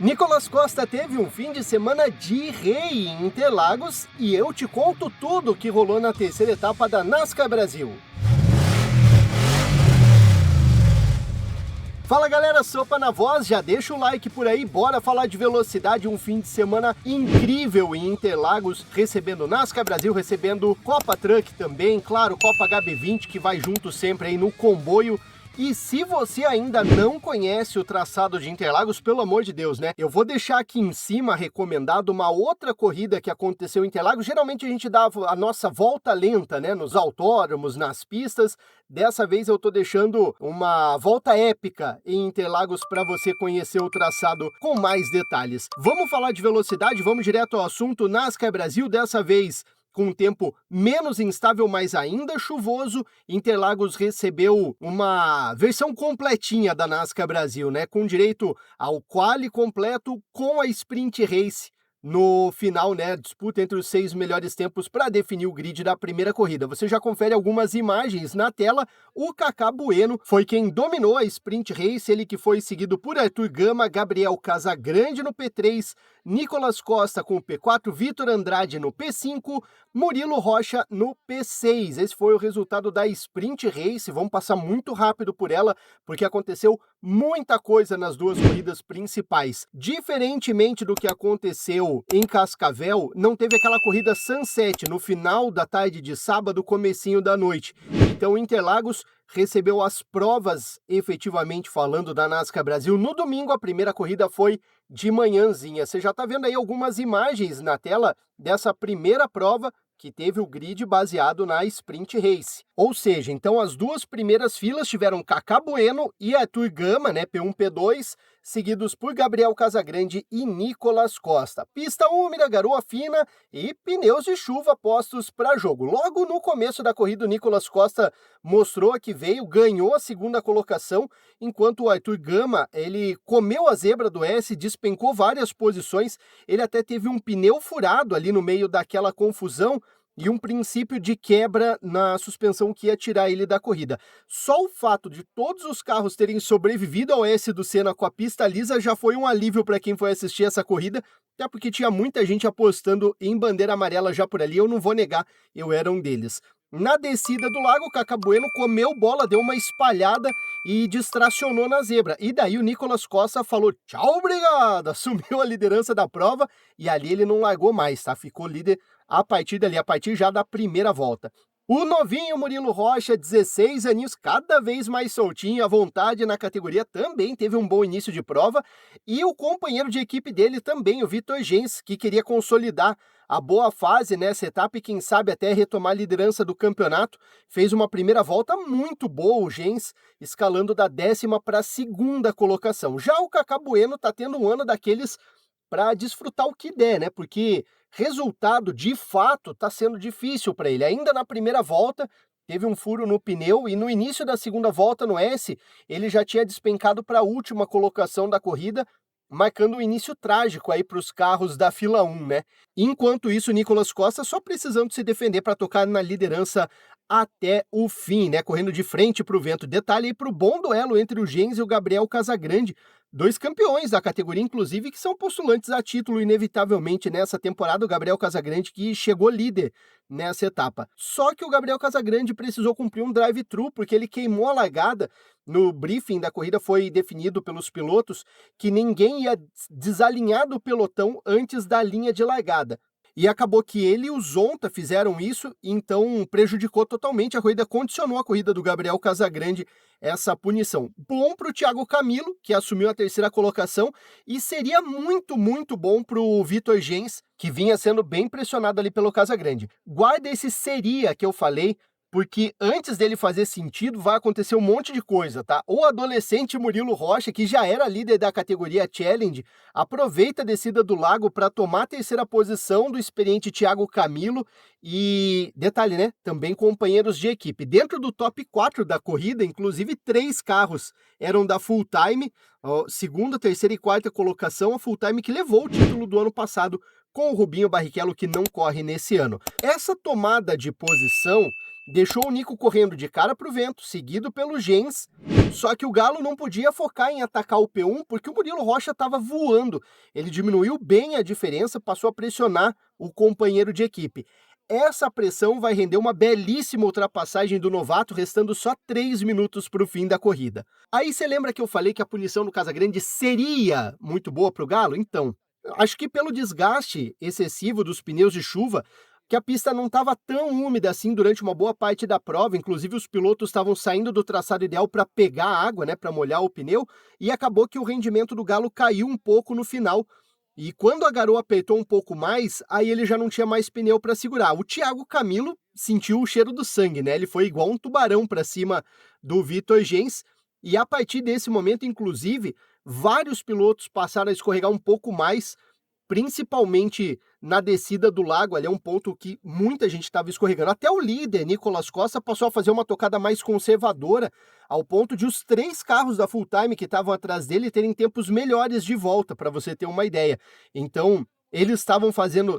Nicolas Costa teve um fim de semana de rei em Interlagos e eu te conto tudo o que rolou na terceira etapa da NASCAR Brasil. Fala galera, sopa na voz, já deixa o like por aí, bora falar de velocidade, um fim de semana incrível em Interlagos, recebendo NASCAR Brasil, recebendo Copa Truck também, claro, Copa HB20 que vai junto sempre aí no comboio. E se você ainda não conhece o traçado de Interlagos, pelo amor de Deus, né? Eu vou deixar aqui em cima recomendado uma outra corrida que aconteceu em Interlagos. Geralmente a gente dá a nossa volta lenta, né? Nos autódromos, nas pistas. Dessa vez eu tô deixando uma volta épica em Interlagos para você conhecer o traçado com mais detalhes. Vamos falar de velocidade, vamos direto ao assunto. NASCAR Brasil, dessa vez com um tempo menos instável, mas ainda chuvoso. Interlagos recebeu uma versão completinha da NASCAR Brasil, né? Com direito ao quali completo com a Sprint Race no final, né? Disputa entre os 6 melhores tempos para definir o grid da primeira corrida. Você já confere algumas imagens na tela. O Kaká Bueno foi quem dominou a Sprint Race, ele que foi seguido por Arthur Gama, Gabriel Casagrande no P3, Nicolas Costa com o P4, Vitor Andrade no P5, Murilo Rocha no P6. Esse foi o resultado da Sprint Race. Vamos passar muito rápido por ela, porque aconteceu muita coisa nas duas corridas principais. Diferentemente do que aconteceu em Cascavel, não teve aquela corrida sunset no final da tarde de sábado, comecinho da noite. Então Interlagos recebeu as provas, efetivamente falando, da NASCAR Brasil. No domingo, a primeira corrida foi de manhãzinha. Você já está vendo aí algumas imagens na tela dessa primeira prova que teve o grid baseado na Sprint Race. Ou seja, então as duas primeiras filas tiveram Kaká Bueno e Arthur Gama, né, P1, P2, seguidos por Gabriel Casagrande e Nicolas Costa. Pista úmida, garoa fina e pneus de chuva postos para jogo. Logo no começo da corrida, o Nicolas Costa mostrou que veio, ganhou a segunda colocação, enquanto o Arthur Gama, ele comeu a zebra do S, despencou várias posições, ele até teve um pneu furado ali no meio daquela confusão, e um princípio de quebra na suspensão que ia tirar ele da corrida. Só o fato de todos os carros terem sobrevivido ao S do Senna com a pista lisa já foi um alívio para quem foi assistir essa corrida, até porque tinha muita gente apostando em bandeira amarela já por ali, eu não vou negar, eu era um deles. Na descida do lago, o Kaká Bueno comeu bola, deu uma espalhada e distracionou na zebra. E daí o Nicolas Costa falou tchau, obrigado, assumiu a liderança da prova e ali ele não largou mais, tá? Ficou líder a partir dali, a partir já da primeira volta. O novinho Murilo Rocha, 16 aninhos, cada vez mais soltinho, à vontade na categoria, também teve um bom início de prova. E o companheiro de equipe dele também, o Vitor Gens, que queria consolidar a boa fase nessa etapa e quem sabe até retomar a liderança do campeonato, fez uma primeira volta muito boa, o Gens, escalando da 10ª para a 2ª colocação. Já o Kaká Bueno está tendo um ano daqueles para desfrutar o que der, né? Porque resultado, de fato, está sendo difícil para ele. Ainda na primeira volta, teve um furo no pneu e no início da segunda volta no S, ele já tinha despencado para a última colocação da corrida, marcando um início trágico aí para os carros da fila 1, né? Enquanto isso, Nicolas Costa só precisando se defender para tocar na liderança até o fim, né? Correndo de frente para o vento. Detalhe aí para o bom duelo entre o Gens e o Gabriel Casagrande, dois campeões da categoria, inclusive, que são postulantes a título inevitavelmente nessa temporada. O Gabriel Casagrande que chegou líder nessa etapa. Só que o Gabriel Casagrande precisou cumprir um drive-thru porque ele queimou a largada. No briefing da corrida foi definido pelos pilotos que ninguém ia desalinhar do pelotão antes da linha de largada. E acabou que ele e o Zonta fizeram isso, então prejudicou totalmente a corrida, condicionou a corrida do Gabriel Casagrande essa punição. Bom para o Thiago Camilo, que assumiu a 3ª colocação, e seria muito, muito bom para o Vitor Gens, que vinha sendo bem pressionado ali pelo Casagrande. Guarda esse seria que eu falei, porque antes dele fazer sentido, vai acontecer um monte de coisa, tá? O adolescente Murilo Rocha, que já era líder da categoria Challenge, aproveita a descida do lago para tomar a 3ª posição do experiente Thiago Camilo e, detalhe, né? Também companheiros de equipe. Dentro do top 4 da corrida, inclusive 3 carros eram da Full Time, 2ª, 3ª e 4ª colocação, a Full Time que levou o título do ano passado com o Rubinho Barrichello, que não corre nesse ano. Essa tomada de posição deixou o Nico correndo de cara para o vento, seguido pelo Gens, só que o Galo não podia focar em atacar o P1 porque o Murilo Rocha estava voando. Ele diminuiu bem a diferença, passou a pressionar o companheiro de equipe. Essa pressão vai render uma belíssima ultrapassagem do novato, restando só 3 minutos para o fim da corrida. Aí você lembra que eu falei que a punição do Casagrande seria muito boa para o Galo? Então, acho que pelo desgaste excessivo dos pneus de chuva, que a pista não estava tão úmida assim durante uma boa parte da prova, inclusive os pilotos estavam saindo do traçado ideal para pegar água, né, para molhar o pneu, e acabou que o rendimento do Galo caiu um pouco no final. E quando a garoa apertou um pouco mais, aí ele já não tinha mais pneu para segurar. O Thiago Camilo sentiu o cheiro do sangue, né? Ele foi igual um tubarão para cima do Vitor Gens, e a partir desse momento, inclusive, vários pilotos passaram a escorregar um pouco mais, principalmente na descida do lago. Ali é um ponto que muita gente estava escorregando. Até o líder, Nicolas Costa, passou a fazer uma tocada mais conservadora, ao ponto de os 3 carros da Full Time que estavam atrás dele terem tempos melhores de volta, para você ter uma ideia. Então, eles estavam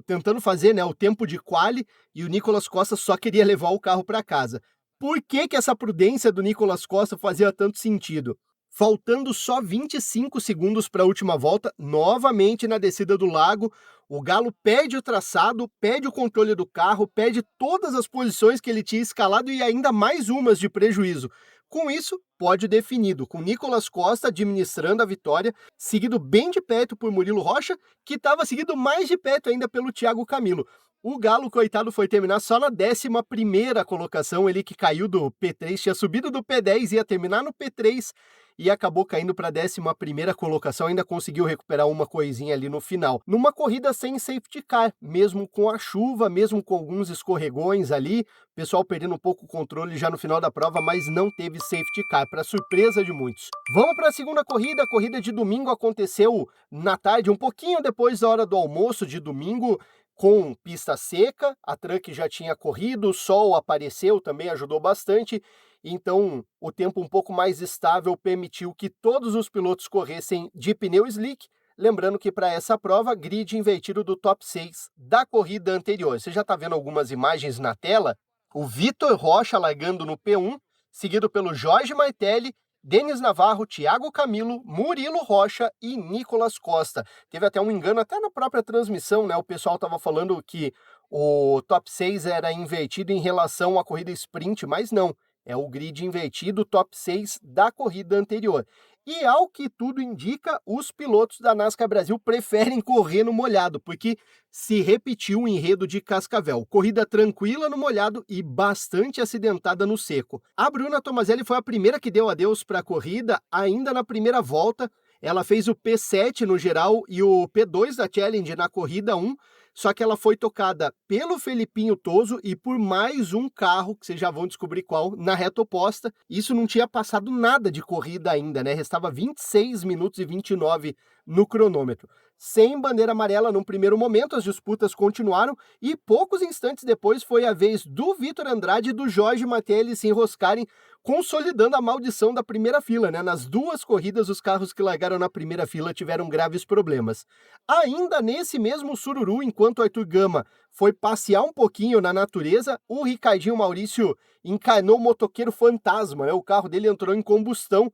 tentando fazer, né, o tempo de quali, e o Nicolas Costa só queria levar o carro para casa. Por que que essa prudência do Nicolas Costa fazia tanto sentido? Faltando só 25 segundos para a última volta, novamente na descida do lago, o Galo perde o traçado, perde o controle do carro, perde todas as posições que ele tinha escalado e ainda mais umas de prejuízo. Com isso, pódio definido, com Nicolas Costa administrando a vitória, seguido bem de perto por Murilo Rocha, que estava seguido mais de perto ainda pelo Thiago Camilo. O Galo, coitado, foi terminar só na 11ª colocação, ele que caiu do P3, tinha subido do P10, ia terminar no P3 e acabou caindo para a 11ª colocação, ainda conseguiu recuperar uma coisinha ali no final. Numa corrida sem safety car, mesmo com a chuva, mesmo com alguns escorregões ali, o pessoal perdendo um pouco o controle já no final da prova, mas não teve safety car, para surpresa de muitos. Vamos para a segunda corrida. A corrida de domingo aconteceu na tarde, um pouquinho depois da hora do almoço de domingo, com pista seca. A Truck já tinha corrido, o sol apareceu, também ajudou bastante, então o tempo um pouco mais estável permitiu que todos os pilotos corressem de pneu slick, lembrando que para essa prova, grid invertido do top 6 da corrida anterior. Você já está vendo algumas imagens na tela? O Vitor Rocha largando no P1, seguido pelo Jorge Martelli, Denis Navarro, Thiago Camilo, Murilo Rocha e Nicolas Costa. Teve até um engano até na própria transmissão, né? O pessoal estava falando que o top 6 era invertido em relação à corrida sprint, mas não. É o grid invertido, top 6 da corrida anterior. E ao que tudo indica, os pilotos da NASCAR Brasil preferem correr no molhado, porque se repetiu o enredo de Cascavel. Corrida tranquila no molhado e bastante acidentada no seco. A Bruna Tomazelli foi a primeira que deu adeus para a corrida ainda na primeira volta. Ela fez o P7 no geral e o P2 da Challenge na corrida 1, só que ela foi tocada pelo Felipinho Toso e por mais um carro, que vocês já vão descobrir qual, na reta oposta. Isso não tinha passado nada de corrida ainda, né? Restava 26 minutos e 29 no cronômetro. Sem bandeira amarela num primeiro momento, as disputas continuaram e poucos instantes depois foi a vez do Vitor Andrade e do Jorge Martelli se enroscarem, consolidando a maldição da primeira fila, né? Nas 2 corridas, os carros que largaram na primeira fila tiveram graves problemas. Ainda nesse mesmo sururu, enquanto o Arthur Gama foi passear um pouquinho na natureza, o Ricardinho Maurício encarnou o motoqueiro fantasma, né? O carro dele entrou em combustão,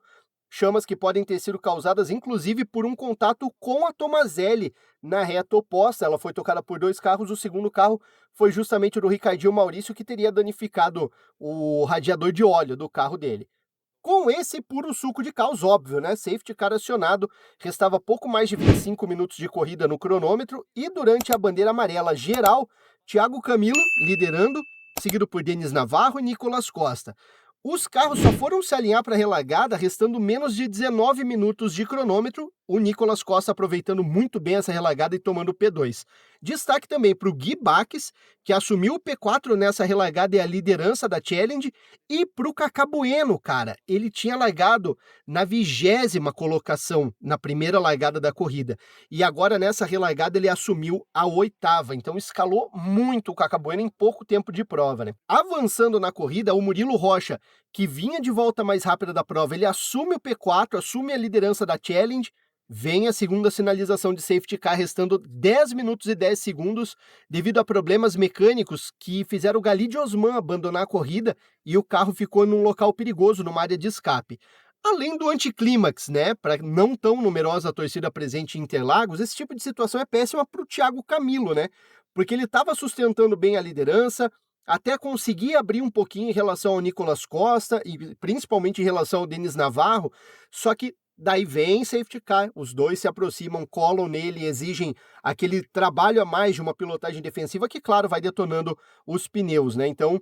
chamas que podem ter sido causadas inclusive por um contato com a Tomazelli na reta oposta. Ela foi tocada por 2 carros, o segundo carro foi justamente o do Ricardinho Maurício, que teria danificado o radiador de óleo do carro dele. Com esse puro suco de caos, óbvio, né? Safety car acionado, restava pouco mais de 25 minutos de corrida no cronômetro e durante a bandeira amarela geral, Thiago Camilo liderando, seguido por Denis Navarro e Nicolas Costa. Os carros só foram se alinhar para a relargada, restando menos de 19 minutos de cronômetro, o Nicolas Costa aproveitando muito bem essa relargada e tomando o P2. Destaque também para o Gui Baques, que assumiu o P4 nessa relargada e a liderança da Challenge, e para o Cacá Bueno, cara. Ele tinha largado na 20ª colocação na primeira largada da corrida, e agora nessa relargada ele assumiu a 8ª, então escalou muito o Cacá Bueno em pouco tempo de prova, né? Avançando na corrida, o Murilo Rocha, que vinha de volta mais rápida da prova, ele assume o P4, assume a liderança da Challenge, Vem a segunda sinalização de safety car, restando 10 minutos e 10 segundos, devido a problemas mecânicos que fizeram o Galide Osman abandonar a corrida e o carro ficou num local perigoso, numa área de escape. Além do anticlímax, né, para não tão numerosa torcida presente em Interlagos, esse tipo de situação é péssima para o Thiago Camilo, né, porque ele estava sustentando bem a liderança, até conseguir abrir um pouquinho em relação ao Nicolas Costa e principalmente em relação ao Denis Navarro, só que daí vem safety car, os dois se aproximam, colam nele, exigem aquele trabalho a mais de uma pilotagem defensiva que, claro, vai detonando os pneus, né? Então,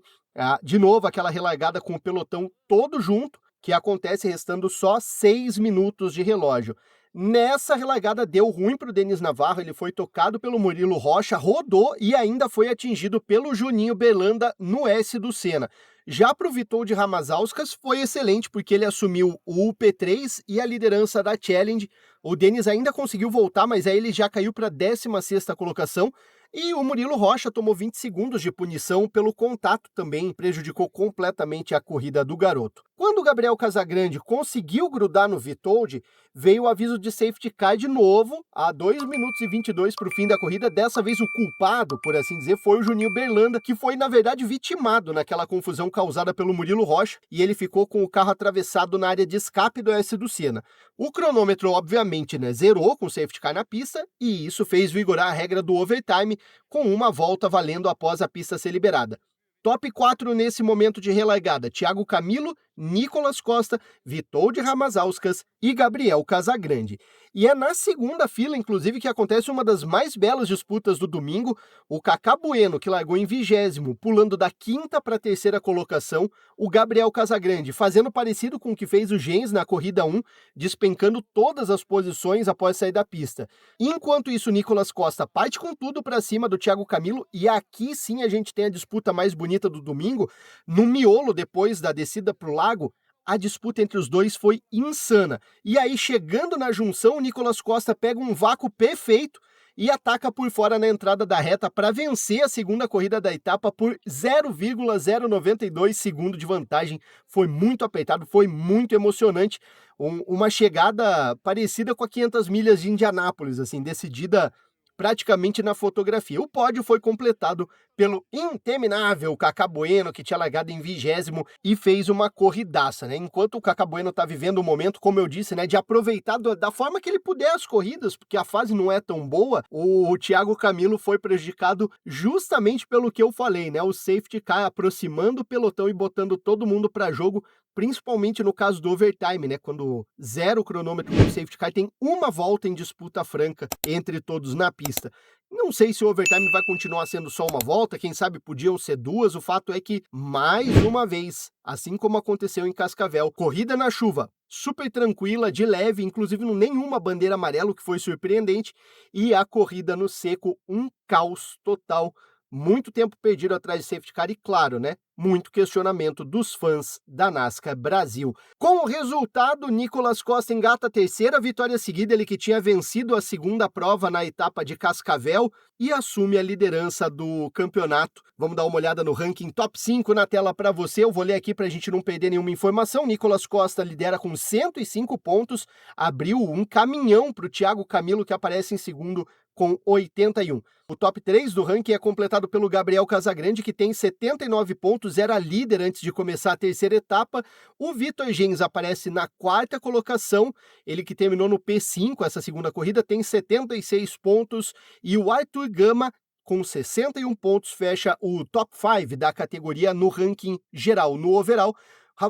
de novo, aquela relargada com o pelotão todo junto, que acontece restando só 6 minutos de relógio. Nessa relargada deu ruim para o Denis Navarro, ele foi tocado pelo Murilo Rocha, rodou e ainda foi atingido pelo Juninho Belanda no S do Senna. Já para o Witold Ramazauskas foi excelente, porque ele assumiu o P3 e a liderança da Challenge. O Denis ainda conseguiu voltar, mas aí ele já caiu para a 16ª colocação. E o Murilo Rocha tomou 20 segundos de punição pelo contato também, prejudicou completamente a corrida do garoto. Quando o Gabriel Casagrande conseguiu grudar no Witold, veio o aviso de safety car de novo, a 2 minutos e 22 para o fim da corrida. Dessa vez o culpado, por assim dizer, foi o Juninho Berlanda, que foi, na verdade, vitimado naquela confusão causada pelo Murilo Rocha, e ele ficou com o carro atravessado na área de escape do S do Senna. O cronômetro, obviamente, né, zerou com o safety car na pista, e isso fez vigorar a regra do overtime, com uma volta valendo após a pista ser liberada. Top 4 nesse momento de relargada: Thiago Camilo, Nicolas Costa, Witold Ramazauskas e Gabriel Casagrande. E é na segunda fila, inclusive, que acontece uma das mais belas disputas do domingo. O Kaká Bueno, que largou em 20º, pulando da 5ª para a 3ª colocação. O Gabriel Casagrande, fazendo parecido com o que fez o Gens na corrida 1, despencando todas as posições após sair da pista. Enquanto isso, Nicolas Costa parte com tudo para cima do Thiago Camilo, e aqui sim a gente tem a disputa mais bonita do domingo. No miolo, depois da descida para o lago, a disputa entre os dois foi insana. E aí, chegando na junção, o Nicolas Costa pega um vácuo perfeito e ataca por fora na entrada da reta para vencer a segunda corrida da etapa por 0,092 segundo de vantagem. Foi muito apertado, foi muito emocionante. Uma chegada parecida com a 500 milhas de Indianápolis, assim, decidida praticamente na fotografia. O pódio foi completado pelo interminável Kaká Bueno, que tinha largado em 20º e fez uma corridaça, né? Enquanto o Kaká Bueno está vivendo um momento, como eu disse, né, de aproveitar da forma que ele puder as corridas, porque a fase não é tão boa, o Thiago Camilo foi prejudicado justamente pelo que eu falei, né? O safety car aproximando o pelotão e botando todo mundo para jogo, principalmente no caso do overtime, né? Quando zero o cronômetro do safety car, tem uma volta em disputa franca entre todos na pista. Não sei se o overtime vai continuar sendo só uma volta, quem sabe podiam ser duas. O fato é que, mais uma vez, assim como aconteceu em Cascavel, corrida na chuva, super tranquila, de leve, inclusive nenhuma bandeira amarela, o que foi surpreendente, e a corrida no seco, um caos total. Muito tempo perdido atrás de safety car e, claro, né, muito questionamento dos fãs da NASCAR Brasil. Com o resultado, Nicolas Costa engata a 3ª vitória seguida, ele que tinha vencido a 2ª prova na etapa de Cascavel e assume a liderança do campeonato. Vamos dar uma olhada no ranking top 5 na tela para você. Eu vou ler aqui para a gente não perder nenhuma informação. Nicolas Costa lidera com 105 pontos, abriu um caminhão para o Thiago Camilo, que aparece em segundo com 81. O top 3 do ranking é completado pelo Gabriel Casagrande, que tem 79 pontos, era líder antes de começar a 3ª etapa. O Vitor Gens aparece na 4ª colocação, ele que terminou no P5 essa segunda corrida, tem 76 pontos, e o Arthur Gama, com 61 pontos, fecha o top 5 da categoria no ranking geral. No overall,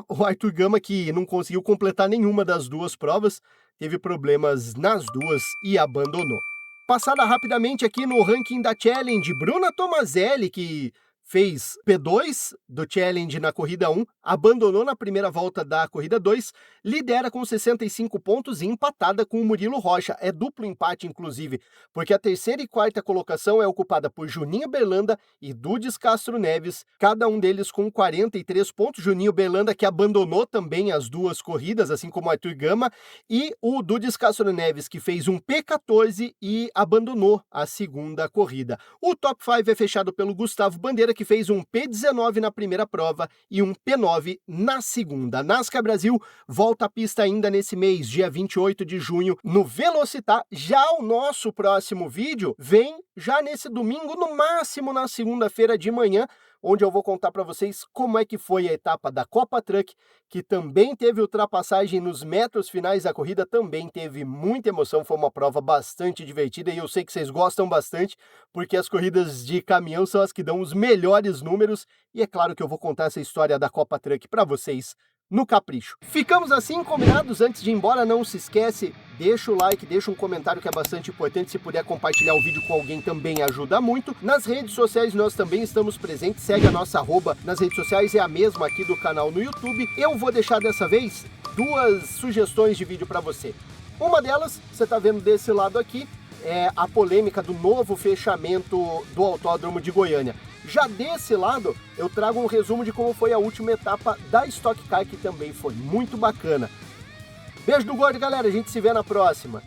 o Arthur Gama, que não conseguiu completar nenhuma das duas provas, teve problemas nas duas e abandonou. Passada rapidamente aqui no ranking da Challenge, Bruna Tomazelli, que fez P2 do Challenge na corrida 1, abandonou na primeira volta da corrida 2, lidera com 65 pontos e empatada com o Murilo Rocha. É duplo empate, inclusive, porque a 3ª e 4ª colocação é ocupada por Juninho Berlanda e Dudis Castro Neves, cada um deles com 43 pontos. Juninho Berlanda, que abandonou também as duas corridas, assim como o Arthur Gama, e o Dudis Castro Neves, que fez um P14 e abandonou a segunda corrida. O top 5 é fechado pelo Gustavo Bandeira, Truck fez um P19 na primeira prova e um P9 na segunda. NASCAR Brasil volta à pista ainda nesse mês, dia 28 de junho, no Velocitar. Já o nosso próximo vídeo vem já nesse domingo, no máximo na segunda-feira de manhã, onde eu vou contar para vocês como é que foi a etapa da Copa Truck, que também teve ultrapassagem nos metros finais da corrida, também teve muita emoção, foi uma prova bastante divertida e eu sei que vocês gostam bastante, porque as corridas de caminhão são as que dão os melhores números, e é claro que eu vou contar essa história da Copa Truck para vocês no capricho. Ficamos assim combinados. Antes de ir embora, não se esquece, deixa o like, deixa um comentário que é bastante importante, se puder compartilhar o vídeo com alguém também ajuda muito. Nas redes sociais nós também estamos presentes, segue a nossa arroba nas redes sociais, é a mesma aqui do canal no YouTube. Eu vou deixar dessa vez 2 sugestões de vídeo para você. Uma delas, você está vendo desse lado aqui, é a polêmica do novo fechamento do Autódromo de Goiânia. Já desse lado, eu trago um resumo de como foi a última etapa da Stock Car, que também foi muito bacana. Beijo do gordo, galera. A gente se vê na próxima.